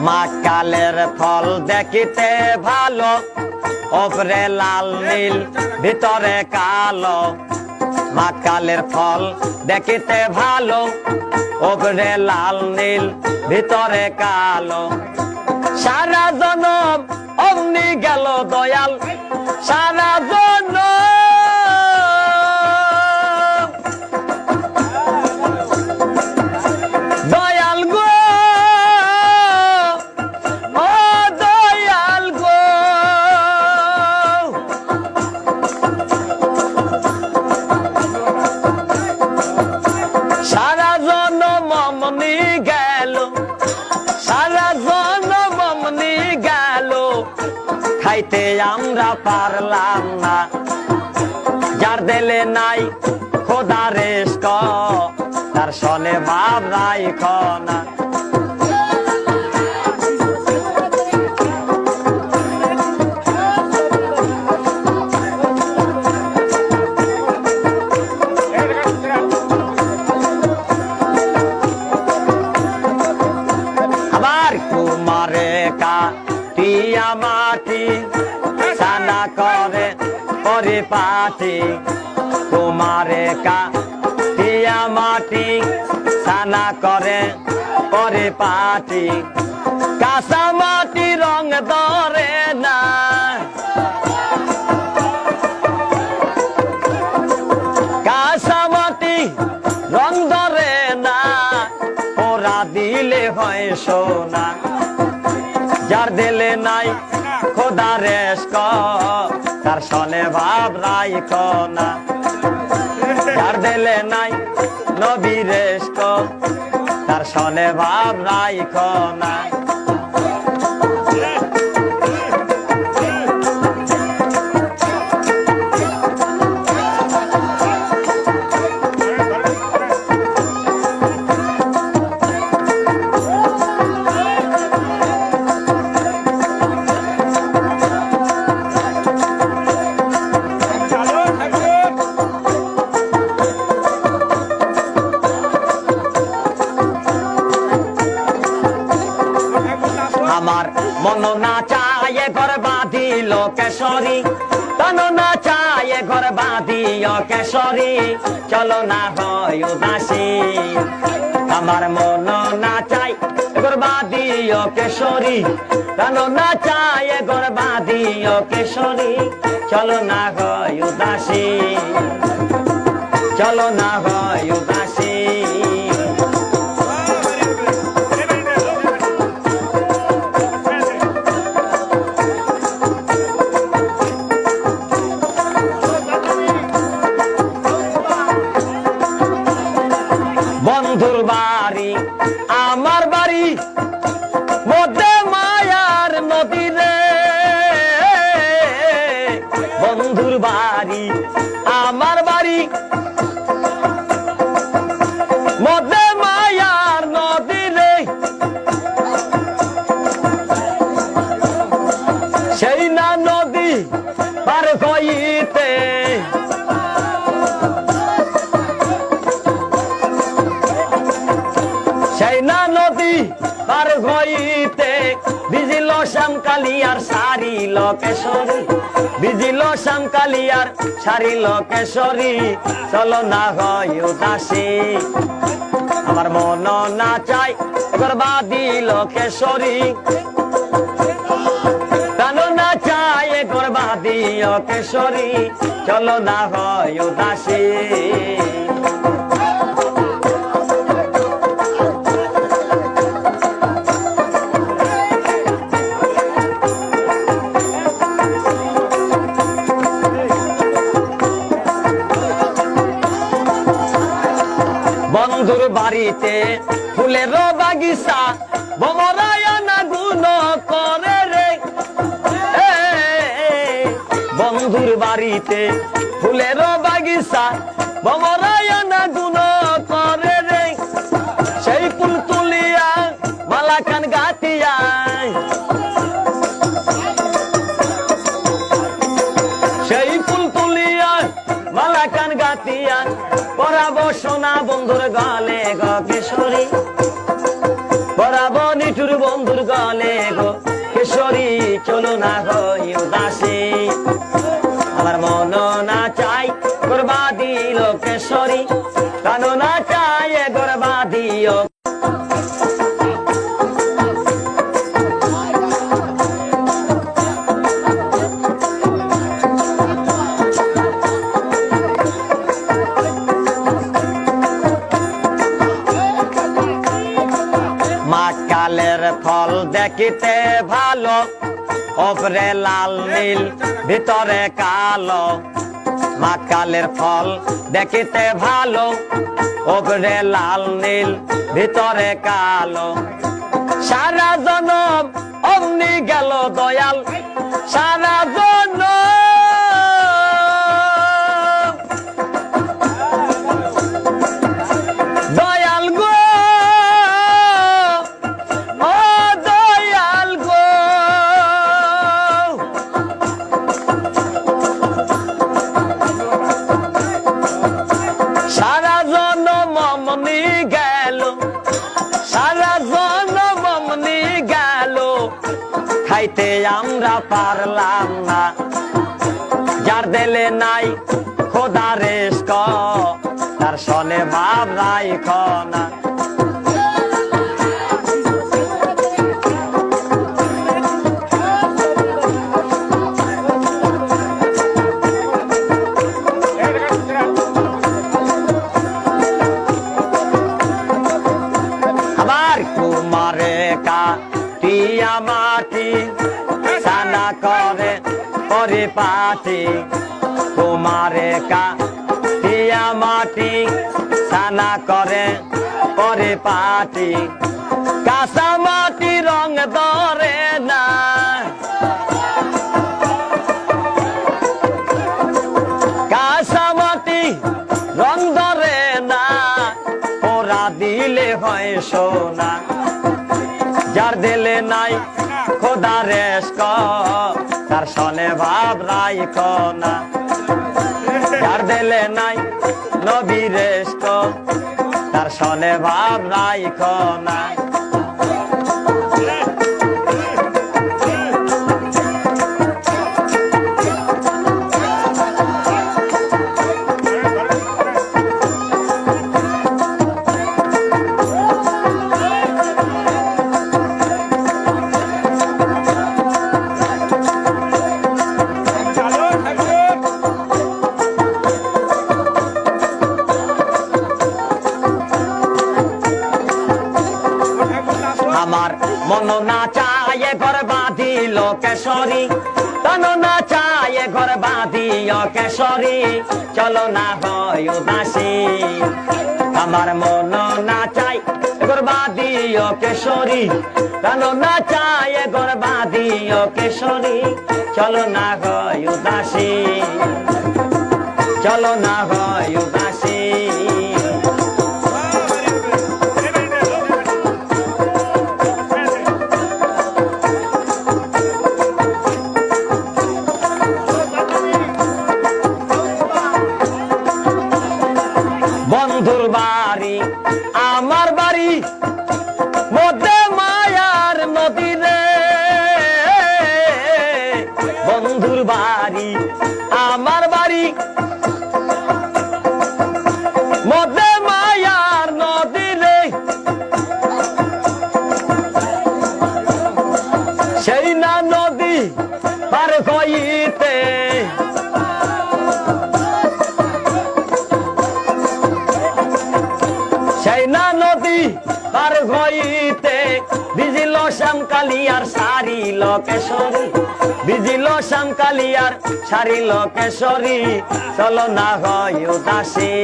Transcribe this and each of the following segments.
মাকালের ফল দেখিতে ভালো, ওপরে লাল নীল ভিতরে কালো। মাকালের ফল দেখিতে ভালো, ওপরে লাল নীল ভিতরে কালো। সারা জনম অমনি গেল দয়াল, সারা জনম দয়াল গো, ও দয়াল গো। সারা জনম অমনি গেল, সারা জনম অমনি গেল, খাইতে আমরা পারলাম না। যার দিলে নাই খোদা রেস্ক, তার সনে ভাব রাইখ না। আবার কুমারে কাটিয়া মাটি সানা করে পরিপাটি। কুমারে কাটিয়া মাটি সানা করে পরিপাটি। কাঁচা মাটি রং ধরে না, কাঁচা মাটি রং ধরে না, পোড়া দিলে হয় সোনা। যার দিলে নাই খোদা রেস্ক, তার সনে ভাব রাইখ না। যার দিলে নাই নবী রেস্ক, তার সনে ভাব রাইখ না। আমার মন না চায় ঘর বাঁধিল কেশরী, তন না চায় ঘর বাঁধিও কেশরী, চলো না হয় উদাসী। আমার মন না চায় ঘর বাঁধিও কেশরী, তন না চায় ঘর বাঁধিও কেশরী, চলো না হয় উদাসী, চলো না হয় উদাসী। বন্ধুর বাড়ি আমার বাড়ি, মধ্যে মায়ার নদী রে। বন্ধুর বাড়ি আমার বাড়ি, মধ্যে মায়ার নদী রে। সেই না নদী পার হইতে, সেই না নদী পার হইতে, ভিজিল শ্যামকালিয়ার সারিল কেশরী, ভিজিল শ্যামকালিয়ার সারিল কেশরী, চলো না হয় উদাসী। আমার মন না চাই ঘর বাঁধিল কেশরী, প্রাণ না চাই ঘর বাঁধিও কেশরী, চলো না হয় উদাসী। বন্ধুর বাড়িতে ফুলের বাগিচা, ভমরায়না গুণ করে রে। বন্ধুর বাড়িতে ফুলের বাগিচা, ভমরায়না গুণ করে রে। সেই ফুল তুলিয়া মালা কান গাতিয়া, সেই ফুল তুলিয়া মালা কান গাতিয়া, পরাবো সোনা বন্ধুর গলে গো কিশোরী, পরাবো নিঠুর বন্ধুর গলে গো কেশরী চলো না হই উদাসী আমার মন না চাই গরবা দিল কেশরী প্রাণ না চাই গরবা দিও মাকালের ফল দেখিতে ভালো ওপরে লাল নীল ভিতরে কালো মাকালের ফল দেখিতে ভালো ওপরে লাল নীল ভিতরে কালো সারা জনম অমনি গেল দয়াল সারা জনম দয়াল গো সারা জনম অমনি গেল সারা জনম অমনি গেল খাইতে আমরা পারলাম না যার দিলে নাই খোদা রেস্ক তার সনে ভাব রাইখ না আবার কুমারে কাটিয়া মাটি সানা করে পরিপাটি কুমারে কাটিয়া মাটি সানা করে পরিপাটি কাঁচা মাটি রং ধরে না কাঁচা মাটি রং ধরে না পোড়া দিলে হয় সোনা যার দিলে নাই খোদা রেস্ক তার সনে ভাব রাইখ না যার দিলে নাই নবী রেস্ক তার সনে ভাব রাইখ না আমার মন না চায় ঘর বাঁধিল কেশরী তন না চায় ঘর বাঁধিও কেশরী চলো না হয় উদাসী আমার মন না চাই ঘর বাঁধিও কেশরী তন না চায় ঘর বাঁধিও কেশরী চলো না হয় উদাসী চলো না হয় উদাসী বন্ধুর বাড়ি আমার বাড়ি মধ্যে মায়ার নদী রে বন্ধুর বাড়ি আমার বাড়ি মধ্যে মায়ার নদী রে সেই না নদী পার হইতে সেই না নদী পার হইতে ভিজিল শ্যামকালিয়ার সারিল কেশরী ভিজিল শ্যামকালিয়ার সারিল কেশরী চলো না হয় উদাসী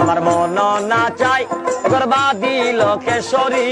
আমার মন না চাই গরবা দিল কেশরী